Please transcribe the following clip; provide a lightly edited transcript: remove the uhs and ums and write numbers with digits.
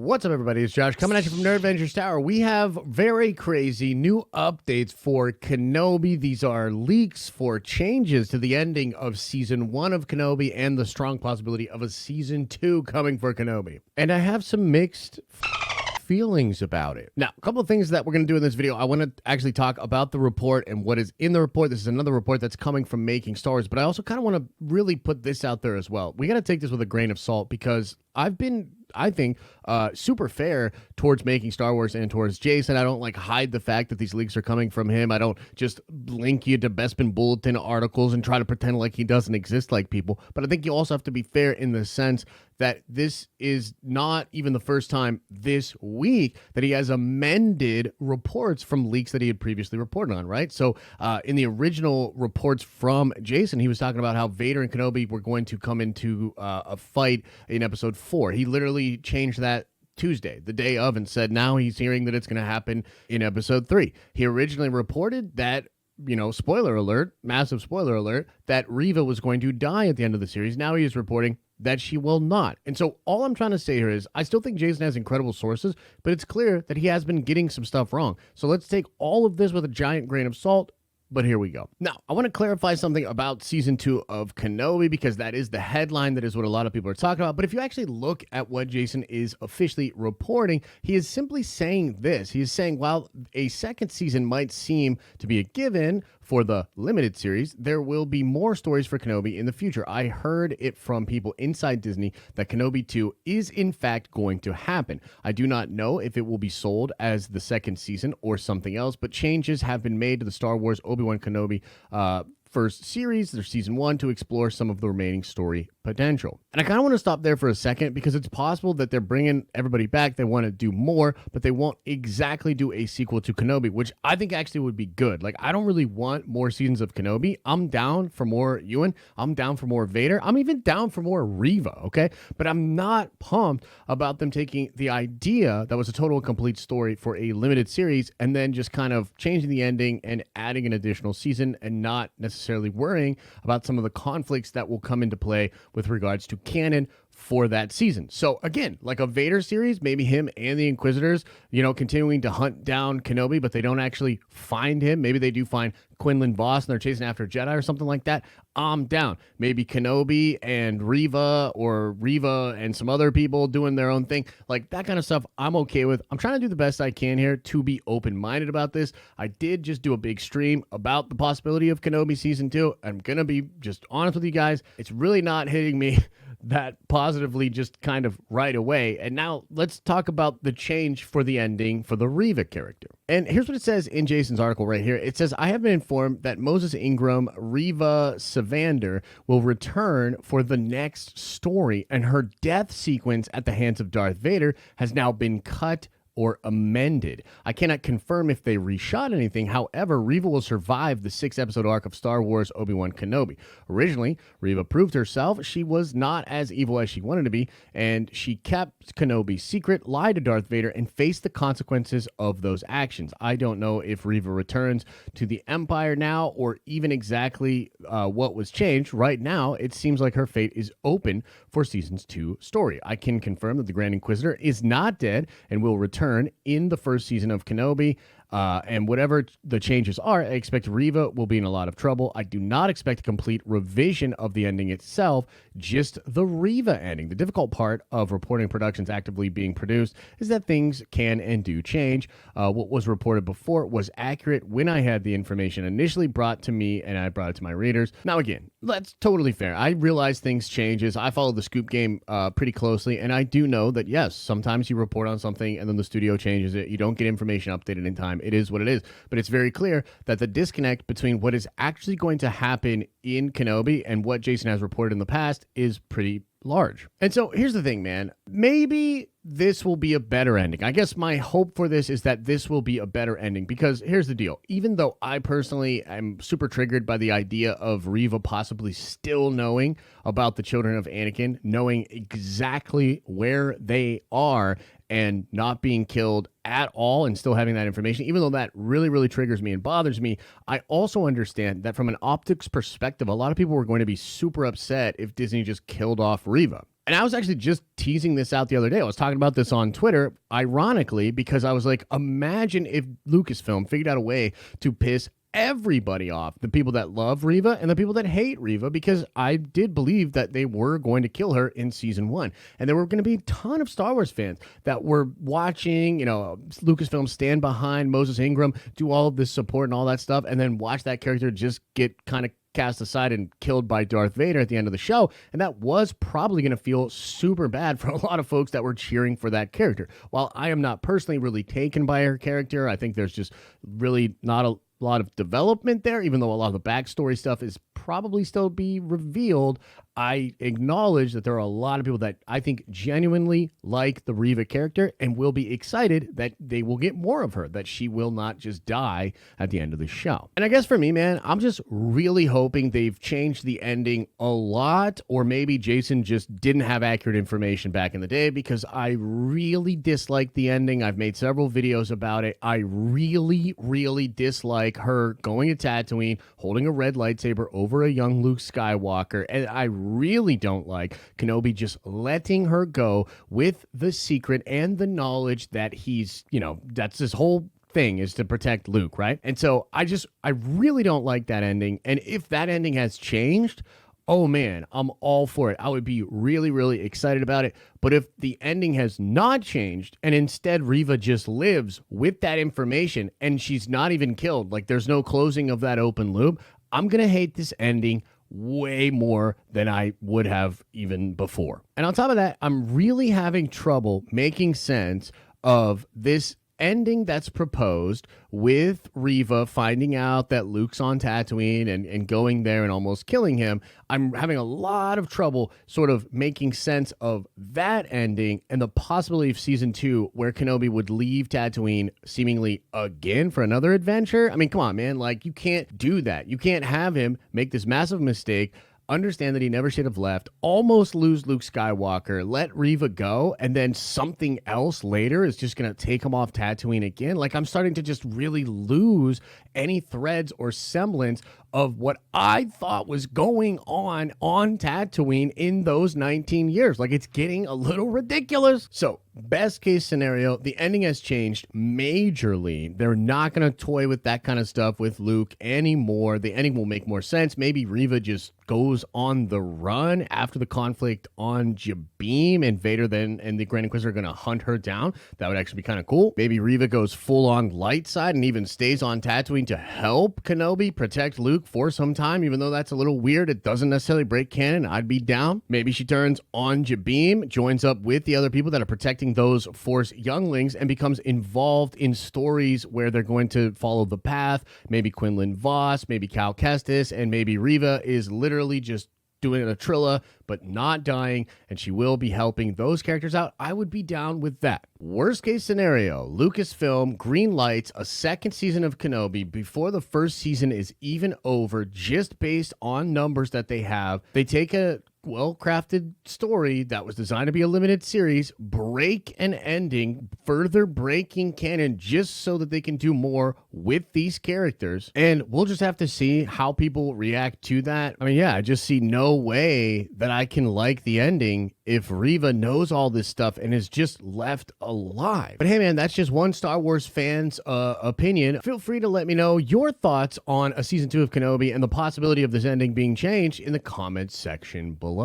What's up, everybody? It's Josh coming at you from Nerd Ventures Tower. We have very crazy new updates for Kenobi. These are leaks for changes to the ending of Season 1 of Kenobi and the strong possibility of a Season 2 coming for Kenobi. And I have some mixed feelings about it. Now, a couple of things that we're going to do in this video. I want to actually talk about the report and what is in the report. This is another report that's coming from Making Star Wars, but I also kind of want to really put this out there as well. We got to take this with a grain of salt because I've been, I think, super fair towards Making Star Wars and towards Jason. I don't like hide the fact that these leaks are coming from him. I don't just link you to Bespin Bulletin articles and try to pretend like he doesn't exist like people. But I think you also have to be fair in the sense that this is not even the first time this week that he has amended reports from leaks that he had previously reported on, right? So in the original reports from Jason, he was talking about how Vader and Kenobi were going to come into a fight in episode 4. He literally changed that Tuesday, the day of, and said now he's hearing that it's going to happen in episode 3. He originally reported that, you know, spoiler alert, massive spoiler alert, that Reva was going to die at the end of the series. Now he is reporting that she will not. And so all I'm trying to say here is I still think Jason has incredible sources, but it's clear that he has been getting some stuff wrong. So let's take all of this with a giant grain of salt. But here we go. Now, I want to clarify something about Season 2 of Kenobi because that is the headline. That is what a lot of people are talking about. But if you actually look at what Jason is officially reporting, he is simply saying this. He is saying, while a second season might seem to be a given for the limited series, there will be more stories for Kenobi in the future. I heard it from people inside Disney that Kenobi 2 is in fact going to happen. I do not know if it will be sold as the second season or something else, but changes have been made to the Star Wars Obi-Wan Kenobi first series, their Season 1, to explore some of the remaining story potential. And I kind of want to stop there for a second because it's possible that they're bringing everybody back. They want to do more, but they won't exactly do a sequel to Kenobi, which I think actually would be good. Like, I don't really want more seasons of Kenobi. I'm down for more Ewan. I'm down for more Vader. I'm even down for more Reva, okay? But I'm not pumped about them taking the idea that was a total and complete story for a limited series and then just kind of changing the ending and adding an additional season and not necessarily worrying about some of the conflicts that will come into play with regards to canon for that season. So again, like a Vader series, maybe him and the Inquisitors, you know, continuing to hunt down Kenobi, but they don't actually find him. Maybe they do find Quinlan Voss and they're chasing after Jedi or something like that. I'm down. Maybe Kenobi and Reva or Reva and some other people doing their own thing. Like that kind of stuff I'm okay with. I'm trying to do the best I can here to be open-minded about this. I did just do a big stream about the possibility of Kenobi Season 2. I'm going to be just honest with you guys. It's really not hitting me that positively just kind of right away. And now let's talk about the change for the ending for the Reva character. And here's what it says in Jason's article right here. It says, I have been informed that Moses Ingram, Reva Savander, will return for the next story, and her death sequence at the hands of Darth Vader has now been cut or amended. I cannot confirm if they reshot anything. However, Reva will survive the 6-episode arc of Star Wars Obi-Wan Kenobi. Originally, Reva proved herself she was not as evil as she wanted to be, and she kept Kenobi's secret, lied to Darth Vader, and faced the consequences of those actions. I don't know if Reva returns to the Empire now or even exactly what was changed. Right now, it seems like her fate is open for Seasons 2 story. I can confirm that the Grand Inquisitor is not dead and will return in the first season of Kenobi. And whatever the changes are, I expect Reva will be in a lot of trouble. I do not expect a complete revision of the ending itself, just the Reva ending. The difficult part of reporting productions actively being produced is that things can and do change. What was reported before was accurate when I had the information initially brought to me and I brought it to my readers. Now, again, that's totally fair. I realize things changes. I follow the scoop game pretty closely, and I do know that, yes, sometimes you report on something and then the studio changes it. You don't get information updated in time. It is what it is. But it's very clear that the disconnect between what is actually going to happen in Kenobi and what Jason has reported in the past is pretty large. And so here's the thing, man. Maybe this will be a better ending. I guess my hope for this is that this will be a better ending because here's the deal. Even though I personally am super triggered by the idea of Reva possibly still knowing about the children of Anakin, knowing exactly where they are and not being killed at all and still having that information, even though that really, really triggers me and bothers me, I also understand that from an optics perspective, a lot of people were going to be super upset if Disney just killed off Reva. And I was actually just teasing this out the other day. I was talking about this on Twitter, ironically, because I was like, imagine if Lucasfilm figured out a way to piss everybody off, the people that love Reva and the people that hate Reva, because I did believe that they were going to kill her in season 1. And there were going to be a ton of Star Wars fans that were watching, Lucasfilm stand behind Moses Ingram, do all of this support and all that stuff, and then watch that character just get kind of cast aside and killed by Darth Vader at the end of the show. And that was probably going to feel super bad for a lot of folks that were cheering for that character. While I am not personally really taken by her character, I think there's just really not a lot of development there, even though a lot of the backstory stuff is probably still be revealed. I acknowledge that there are a lot of people that I think genuinely like the Reva character and will be excited that they will get more of her, that she will not just die at the end of the show. And I guess for me, man, I'm just really hoping they've changed the ending a lot, or maybe Jason just didn't have accurate information back in the day, because I really dislike the ending. I've made several videos about it. I really, really dislike her going to Tatooine, holding a red lightsaber over a young Luke Skywalker, and I really don't like Kenobi just letting her go with the secret and the knowledge that he's, that's his whole thing, is to protect Luke, right? And so I really don't like that ending. And if that ending has changed, oh man, I'm all for it. I would be really, really excited about it. But if the ending has not changed and instead Reva just lives with that information and she's not even killed, like there's no closing of that open loop, I'm going to hate this ending way more than I would have even before. And on top of that, I'm really having trouble making sense of this ending that's proposed with Reva finding out that Luke's on Tatooine and going there and almost killing him. I'm having a lot of trouble sort of making sense of that ending and the possibility of season 2 where Kenobi would leave Tatooine seemingly again for another adventure. I mean, come on, man. Like, you can't do that. You can't have him make this massive mistake, understand that he never should have left, almost lose Luke Skywalker, let Reva go, and then something else later is just going to take him off Tatooine again. Like, I'm starting to just really lose any threads or semblance of what I thought was going on Tatooine in those 19 years. Like, it's getting a little ridiculous. So, best case scenario, the ending has changed majorly. They're not going to toy with that kind of stuff with Luke anymore. The ending will make more sense. Maybe Reva just goes on the run after the conflict on Jabeam, and Vader then and the Grand Inquisitor are going to hunt her down. That would actually be kind of cool. Maybe Reva goes full on light side and even stays on Tatooine to help Kenobi protect Luke for some time, even though that's a little weird. It doesn't necessarily break canon. I'd be down. Maybe she turns on Jabeam, joins up with the other people that are protecting those Force younglings, and becomes involved in stories where they're going to follow the path. Maybe Quinlan Vos, maybe Cal Kestis, and maybe Reva is literally just doing a Trilla, but not dying, and she will be helping those characters out. I would be down with that. Worst case scenario, Lucasfilm green lights a second season of Kenobi before the first season is even over, just based on numbers that they have. They take a well-crafted story that was designed to be a limited series, break an ending, further breaking canon just so that they can do more with these characters. And we'll just have to see how people react to that. I mean, yeah, I just see no way that I can like the ending if Reva knows all this stuff and is just left alive. But hey, man, that's just one Star Wars fan's opinion. Feel free to let me know your thoughts on a season 2 of Kenobi and the possibility of this ending being changed in the comments section below.